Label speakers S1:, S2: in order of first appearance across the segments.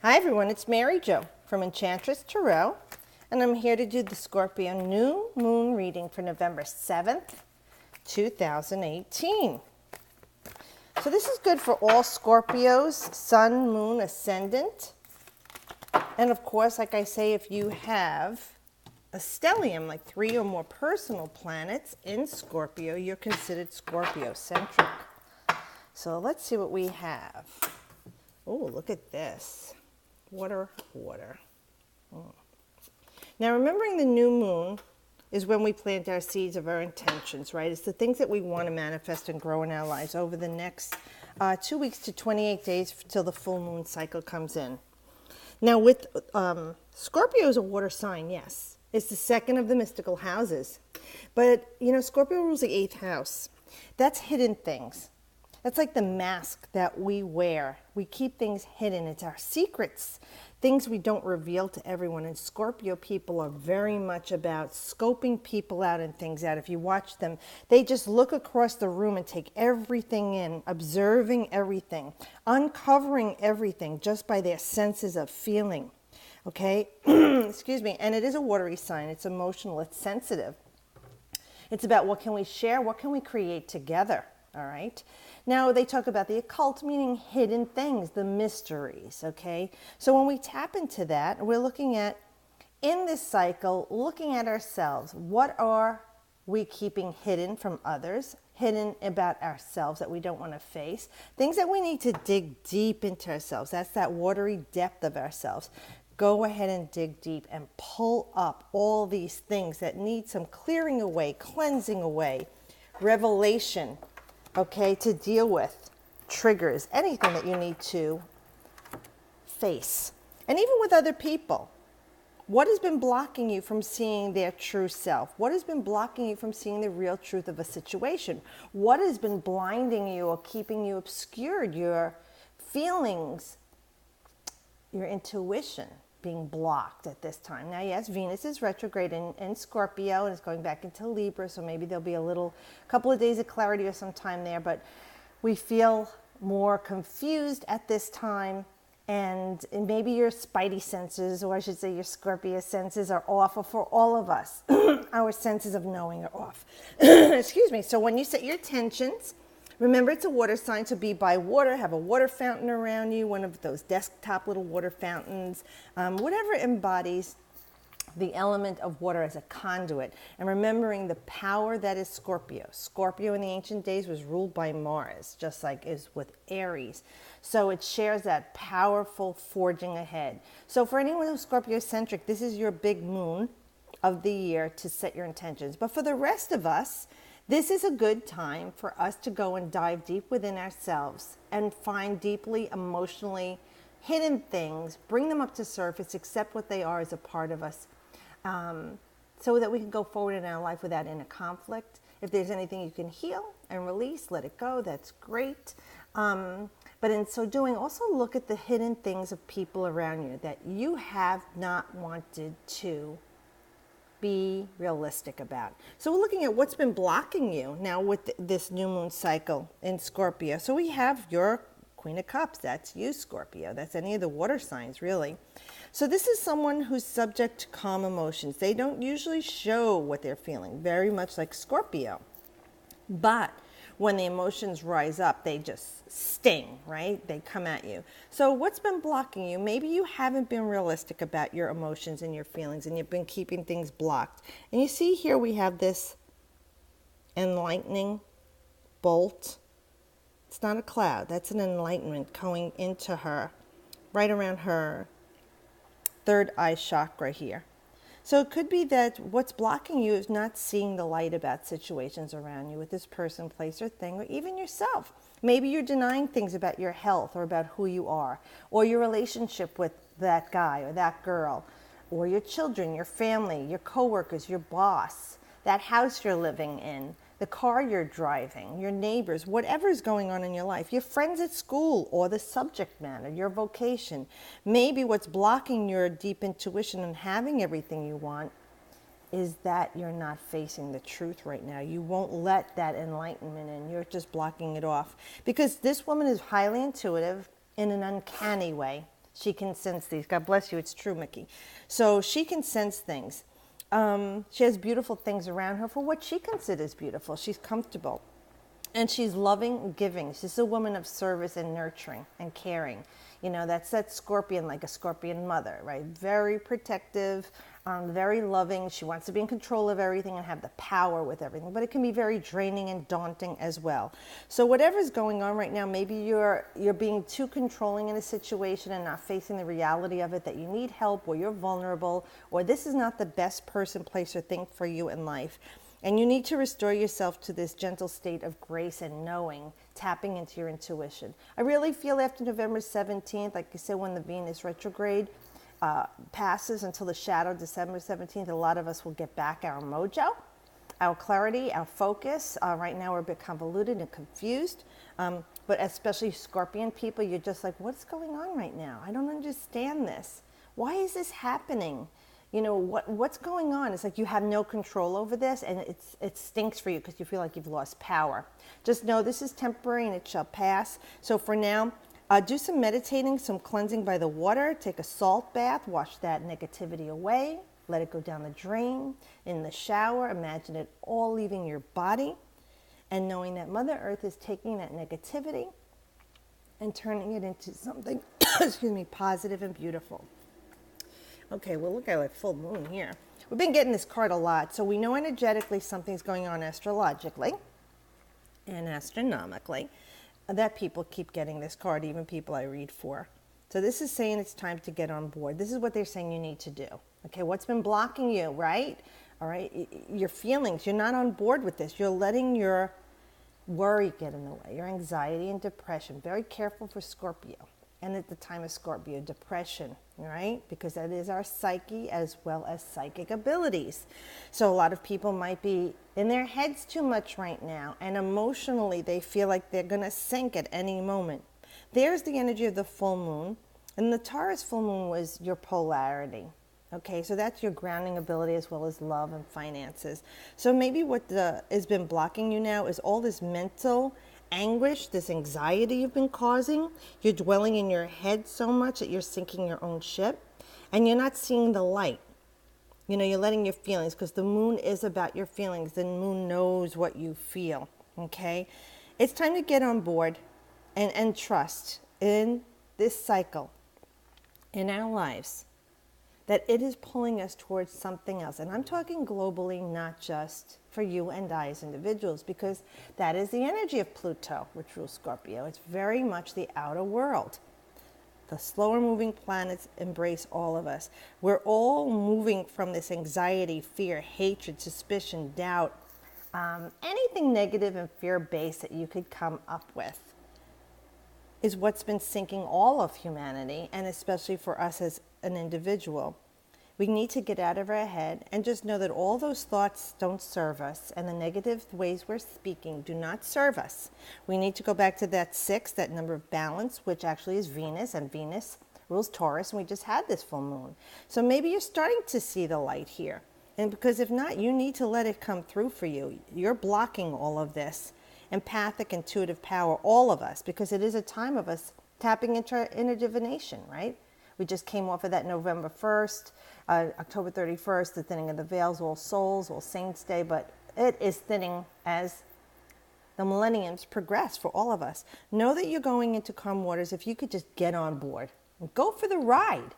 S1: Hi everyone, it's Mary Jo from Enchantress Tarot, and I'm here to do the Scorpio new moon reading for November 7th, 2018. So this is good for all Scorpios, Sun, Moon, Ascendant. And of course, like I say, if you have a stellium, like 3 or more personal planets in Scorpio, you're considered Scorpio-centric. So let's see what we have. Oh, look at this. Water, water. Now, remembering the new moon is when we plant our seeds of our intentions, right? It's the things that we want to manifest and grow in our lives over the next 2 weeks to 28 days till the full moon cycle comes in. Now, with Scorpio is a water sign, yes. It's the second of the mystical houses. But, you know, Scorpio rules the 8th house. That's hidden things. That's like the mask that we wear. We keep things hidden. It's our secrets, things we don't reveal to everyone. And Scorpio people are very much about scoping people out and things out. If you watch them, they just look across the room and take everything in, observing everything, uncovering everything just by their senses of feeling. Okay? Excuse me. And it is a watery sign. It's emotional. It's sensitive. It's about what can we share? What can we create together? All right. Now they talk about the occult, meaning hidden things, the mysteries. Okay. So when we tap into that, we're looking at, in this cycle, looking at ourselves. What are we keeping hidden from others, hidden about ourselves that we don't want to face? Things that we need to dig deep into ourselves. That's that watery depth of ourselves. Go ahead and dig deep and pull up all these things that need some clearing away, cleansing away, revelation. Okay, to deal with triggers, anything that you need to face. And even with other people, what has been blocking you from seeing their true self? What has been blocking you from seeing the real truth of a situation? What has been blinding you or keeping you obscured? Your feelings, your intuition being blocked at this time. Now, yes, Venus is retrograde in Scorpio and is going back into Libra, so maybe there'll be a couple of days of clarity or some time there, but we feel more confused at this time, and maybe your spidey senses, or I should say your Scorpio senses, are off, or for all of us, our senses of knowing are off. Excuse me. So when you set your intentions, remember, it's a water sign, so be by water. Have a water fountain around you, one of those desktop little water fountains, whatever embodies the element of water as a conduit. And remembering the power that is Scorpio. Scorpio in the ancient days was ruled by Mars, just like is with Aries. So it shares that powerful forging ahead. So for anyone who's Scorpio-centric, this is your big moon of the year to set your intentions. But for the rest of us, this is a good time for us to go and dive deep within ourselves and find deeply emotionally hidden things, bring them up to surface, accept what they are as a part of us, so that we can go forward in our life without inner conflict. If there's anything you can heal and release, let it go. That's great. But in so doing, also look at the hidden things of people around you that you have not wanted to be realistic about. So we're looking at what's been blocking you now with this new moon cycle in Scorpio. So we have your Queen of Cups. That's you, Scorpio. That's any of the water signs, really. So this is someone who's subject to calm emotions. They don't usually show what they're feeling, very much like Scorpio. But when the emotions rise up, they just sting, right? They come at you. So what's been blocking you? Maybe you haven't been realistic about your emotions and your feelings, and you've been keeping things blocked. And you see here we have this enlightening bolt. It's not a cloud. That's an enlightenment going into her, right around her third eye chakra here. So it could be that what's blocking you is not seeing the light about situations around you with this person, place, or thing, or even yourself. Maybe you're denying things about your health or about who you are, or your relationship with that guy or that girl, or your children, your family, your coworkers, your boss, that house you're living in, the car you're driving, your neighbors, whatever's going on in your life, your friends at school, or the subject matter, your vocation. Maybe what's blocking your deep intuition and having everything you want is that you're not facing the truth right now. You won't let that enlightenment in. You're just blocking it off. Because this woman is highly intuitive in an uncanny way. She can sense these. God bless you. It's true, Mickey. So she can sense things. She has beautiful things around her for what she considers beautiful. She's comfortable. And she's loving and giving. She's a woman of service and nurturing and caring. You know, that's that scorpion, like a scorpion mother, right? Very protective, very loving. She wants to be in control of everything and have the power with everything. But it can be very draining and daunting as well. So whatever's going on right now, maybe you're being too controlling in a situation and not facing the reality of it, that you need help, or you're vulnerable, or this is not the best person, place, or thing for you in life. And you need to restore yourself to this gentle state of grace and knowing, tapping into your intuition. I really feel after November 17th, like I said, when the Venus retrograde passes until the shadow, December 17th, a lot of us will get back our mojo, our clarity, our focus. Right now we're a bit convoluted and confused, but especially Scorpion people, you're just like, what's going on right now? I don't understand this. Why is this happening? You know, what's going on? It's like you have no control over this, and it stinks for you because you feel like you've lost power. Just know this is temporary and it shall pass. So for now, do some meditating, some cleansing by the water. Take a salt bath, wash that negativity away. Let it go down the drain. In the shower, imagine it all leaving your body, and knowing that Mother Earth is taking that negativity and turning it into something, excuse me, positive and beautiful. Okay, well, look at that full moon here. We've been getting this card a lot, so we know energetically something's going on astrologically and astronomically, that people keep getting this card, even people I read for. So this is saying it's time to get on board. This is what they're saying you need to do. Okay, what's been blocking you, right? All right, your feelings, you're not on board with this. You're letting your worry get in the way, your anxiety and depression. Very careful for Scorpio. And at the time of Scorpio, depression, right? Because that is our psyche as well as psychic abilities. So a lot of people might be in their heads too much right now, and emotionally they feel like they're going to sink at any moment. There's the energy of the full moon, and the Taurus full moon was your polarity. Okay, so that's your grounding ability as well as love and finances. So maybe what has been blocking you now is all this mental anguish, this anxiety you've been causing. You're dwelling in your head so much that you're sinking your own ship, and you're not seeing the light. You know, you're letting your feelings, because the moon is about your feelings. The moon knows what you feel, okay? It's time to get on board and trust in this cycle in our lives, that it is pulling us towards something else. And I'm talking globally, not just for you and I as individuals, because that is the energy of Pluto, which rules Scorpio. It's very much the outer world. The slower moving planets embrace all of us. We're all moving from this anxiety, fear, hatred, suspicion, doubt, anything negative and fear-based that you could come up with is what's been sinking all of humanity, and especially for us as an individual. We need to get out of our head and just know that all those thoughts don't serve us, and the negative ways we're speaking do not serve us. We need to go back to that 6, that number of balance, which actually is Venus, and Venus rules Taurus, and we just had this full moon. So maybe you're starting to see the light here. And because if not, you need to let it come through for you. You're blocking all of this empathic, intuitive power, all of us, because it is a time of us tapping into our inner divination, right? We just came off of that November 1st, October 31st, the thinning of the veils, All Souls, All Saints Day, but it is thinning as the millenniums progress for all of us. Know that you're going into calm waters if you could just get on board and go for the ride.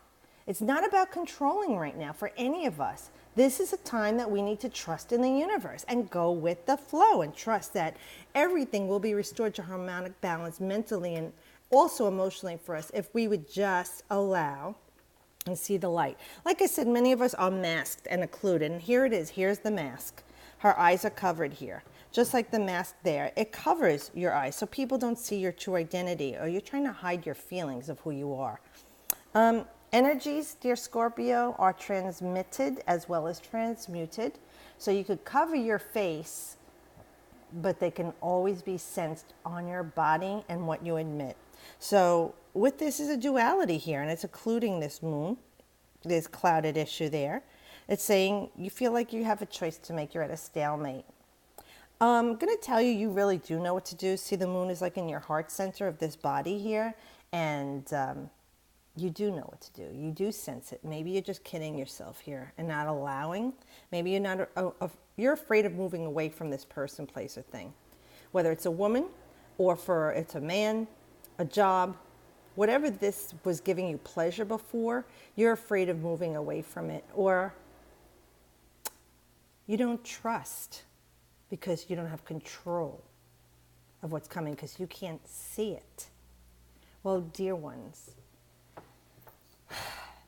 S1: It's not about controlling right now for any of us. This is a time that we need to trust in the universe and go with the flow and trust that everything will be restored to harmonic balance mentally and also emotionally for us if we would just allow and see the light. Like I said, many of us are masked and occluded, and here it is. Here's the mask. Her eyes are covered here. Just like the mask there, it covers your eyes so people don't see your true identity, or you're trying to hide your feelings of who you are. Energies, dear Scorpio, are transmitted as well as transmuted. So you could cover your face, but they can always be sensed on your body and what you admit. So with this is a duality here, and it's occluding this moon, this clouded issue there. It's saying you feel like you have a choice to make. You're at a stalemate. I'm going to tell you, you really do know what to do. See, the moon is like in your heart center of this body here, and you do know what to do. You do sense it. Maybe you're just kidding yourself here and not allowing. Maybe you're not, you're afraid of moving away from this person, place, or thing. Whether it's a woman or it's a man, a job, whatever this was giving you pleasure before, you're afraid of moving away from it. Or you don't trust because you don't have control of what's coming because you can't see it. Well, dear ones,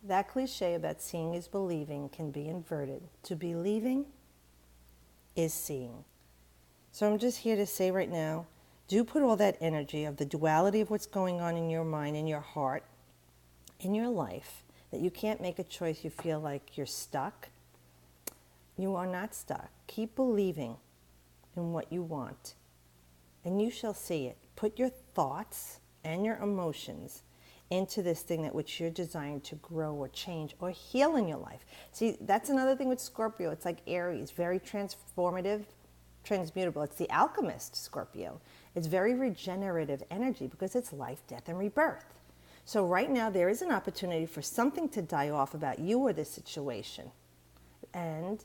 S1: that cliche about seeing is believing can be inverted. To believing is seeing. So I'm just here to say right now, do put all that energy of the duality of what's going on in your mind, in your heart, in your life, that you can't make a choice, you feel like you're stuck. You are not stuck. Keep believing in what you want, and you shall see it. Put your thoughts and your emotions into this thing that which you're designed to grow or change or heal in your life. See, that's another thing with Scorpio. It's like Aries, very transformative, transmutable. It's the alchemist, Scorpio. It's very regenerative energy because it's life, death, and rebirth. So right now there is an opportunity for something to die off about you or this situation and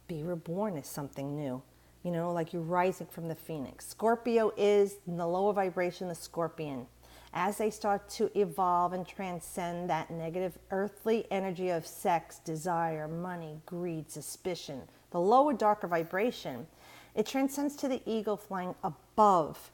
S1: be reborn as something new. You know, like you're rising from the phoenix. Scorpio is in the lower vibration, the scorpion. As they start to evolve and transcend that negative earthly energy of sex, desire, money, greed, suspicion, the lower, darker vibration, it transcends to the eagle flying above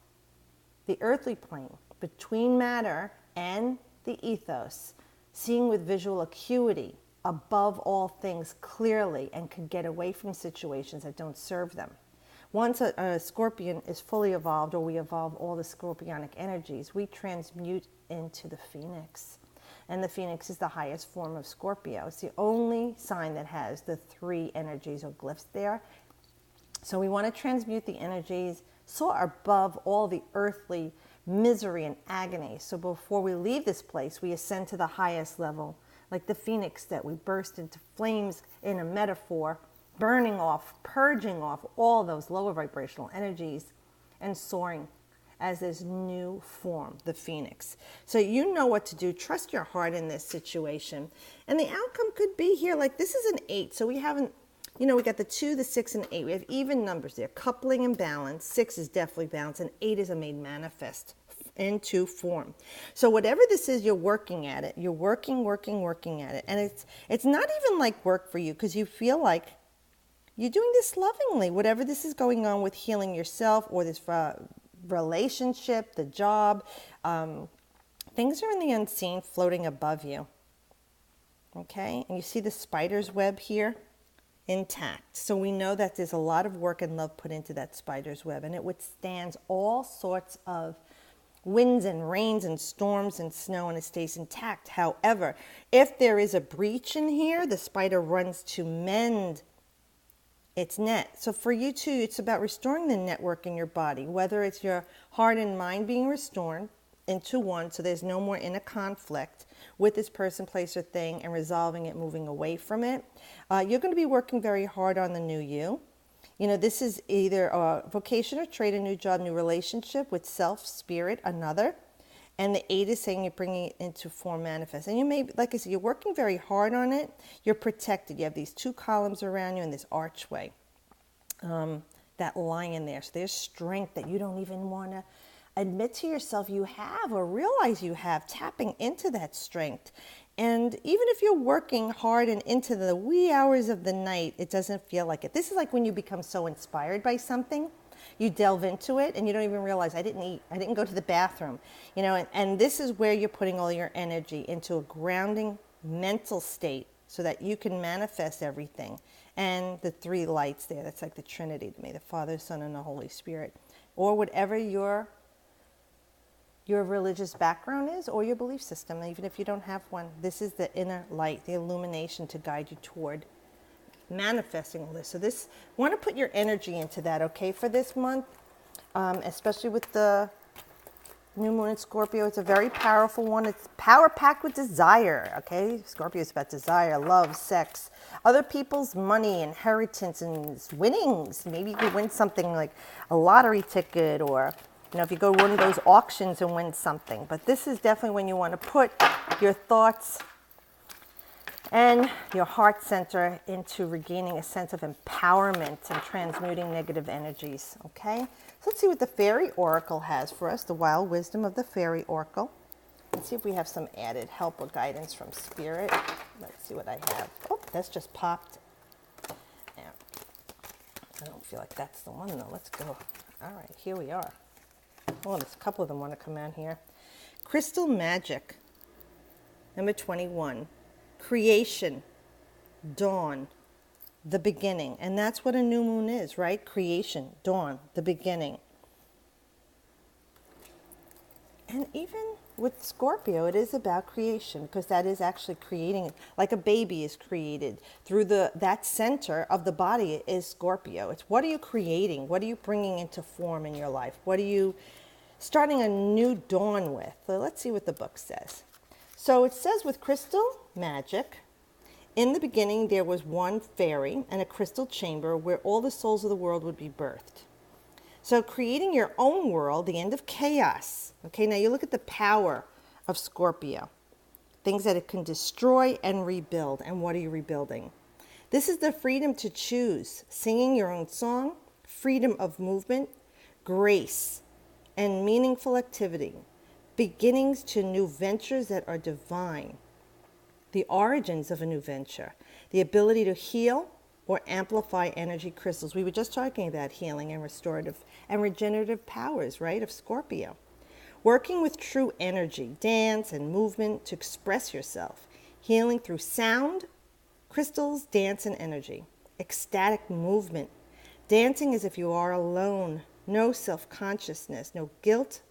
S1: the earthly plane, between matter and the ethos, seeing with visual acuity, above all things clearly, and can get away from situations that don't serve them. Once a scorpion is fully evolved, or we evolve all the scorpionic energies, we transmute into the phoenix. And the phoenix is the highest form of Scorpio. It's the only sign that has the 3 energies or glyphs there. So we want to transmute the energies, soar above all the earthly misery and agony. So before we leave this place, we ascend to the highest level, like the phoenix that we burst into flames in a metaphor, burning off, purging off all those lower vibrational energies and soaring as this new form, the phoenix. So you know what to do. Trust your heart in this situation. And the outcome could be here, like this is an 8. So we haven't, you know, we got the 2, the 6, and 8. We have even numbers there, coupling and balance. 6 is definitely balance, and 8 is a made manifest into form. So whatever this is, you're working at it. You're working at it. And it's not even like work for you because you feel like you're doing this lovingly, whatever this is going on with healing yourself or this relationship, the job. Things are in the unseen floating above you. Okay? And you see the spider's web here? Intact. So we know that there's a lot of work and love put into that spider's web, and it withstands all sorts of winds and rains and storms and snow, and it stays intact. However, if there is a breach in here, the spider runs to mend its net. So for you too, it's about restoring the network in your body, whether it's your heart and mind being restored into one, so there's no more inner conflict with this person, place, or thing, and resolving it, moving away from it. You're going to be working very hard on the new you. You know, this is either a vocation or trade, a new job, new relationship with self, spirit, another. And the 8 is saying you're bringing it into form, manifest. And you may, like I said, you're working very hard on it. You're protected. You have these 2 columns around you and this archway, that lion there. So there's strength that you don't even want to admit to yourself you have or realize you have, tapping into that strength. And even if you're working hard and into the wee hours of the night, it doesn't feel like it. This is like when you become so inspired by something, you delve into it and you don't even realize, I didn't eat, I didn't go to the bathroom, you know, and this is where you're putting all your energy into a grounding mental state so that you can manifest everything. And the 3 lights there, that's like the Trinity to me, the Father, Son, and the Holy Spirit, or whatever your religious background is or your belief system. Even if you don't have one, this is the inner light, the illumination to guide you toward manifesting all this. So this, want to put your energy into that, okay, for this month, especially with the new moon in Scorpio. It's a very powerful one. It's power-packed with desire, okay? Scorpio is about desire, love, sex, other people's money, inheritance, and winnings. Maybe you could win something like a lottery ticket or You know, if you go to one of those auctions and win something. But this is definitely when you want to put your thoughts and your heart center into regaining a sense of empowerment and transmuting negative energies, okay? So let's see what the Fairy Oracle has for us, the wild wisdom of the Fairy Oracle. Let's see if we have some added help or guidance from Spirit. Let's see what I have. Oh, that's just popped. Yeah. I don't feel like that's the one though. Let's go. All right, here we are. Oh, there's a couple of them want to come out here. Crystal Magic, number 21. Creation, dawn, the beginning. And that's what a new moon is, right? Creation, dawn, the beginning. And even with Scorpio, it is about creation, because that is actually creating, like a baby is created through that center of the body is Scorpio. It's what are you creating? What are you bringing into form in your life? What are you starting a new dawn with? So let's see what the book says. So it says with crystal magic, in the beginning there was one fairy and a crystal chamber where all the souls of the world would be birthed. So creating your own world, the end of chaos. Okay, now you look at the power of Scorpio. Things that it can destroy and rebuild. And what are you rebuilding? This is the freedom to choose. Singing your own song, freedom of movement, grace, and meaningful activity. Beginnings to new ventures that are divine. The origins of a new venture. The ability to heal or amplify energy crystals. We were just talking about healing and restorative and regenerative powers, right, of Scorpio. Working with true energy, dance and movement to express yourself. Healing through sound, crystals, dance, and energy. Ecstatic movement. Dancing as if you are alone. No self-consciousness, no guilt,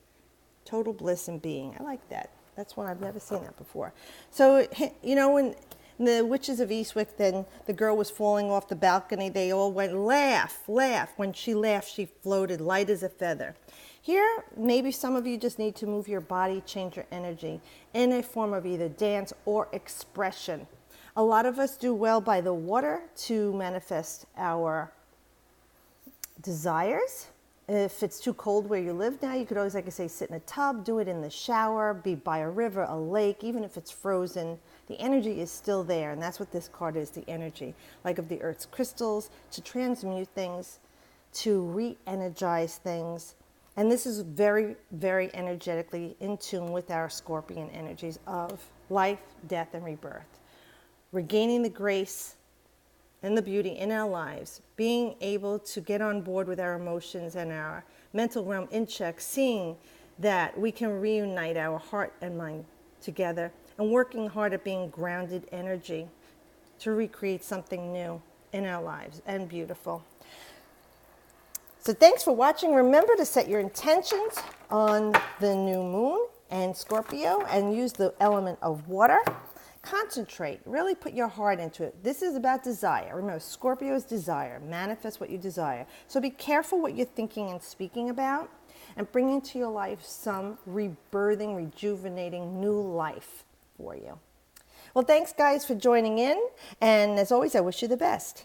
S1: total bliss in being. I like that. That's one I've never seen that before. So, you know, when the Witches of Eastwick, then the girl was falling off the balcony, they all went, laugh, laugh. When she laughed, she floated light as a feather. Here, maybe some of you just need to move your body, change your energy in a form of either dance or expression. A lot of us do well by the water to manifest our desires. If it's too cold where you live now, you could always, like I say, sit in a tub, do it in the shower, be by a river, a lake, even if it's frozen. The energy is still there, and that's what this card is, the energy, like of the Earth's crystals, to transmute things, to re-energize things. And this is very, very energetically in tune with our Scorpion energies of life, death, and rebirth. Regaining the grace and the beauty in our lives, being able to get on board with our emotions and our mental realm in check, seeing that we can reunite our heart and mind together, and working hard at being grounded energy to recreate something new in our lives and beautiful. So thanks for watching. Remember to set your intentions on the new moon and Scorpio and use the element of water. Concentrate, really put your heart into it. This is about desire. Remember, Scorpio is desire. Manifest what you desire. So be careful what you're thinking and speaking about, and bring into your life some rebirthing, rejuvenating new life for you. Well, thanks guys for joining in. And as always, I wish you the best.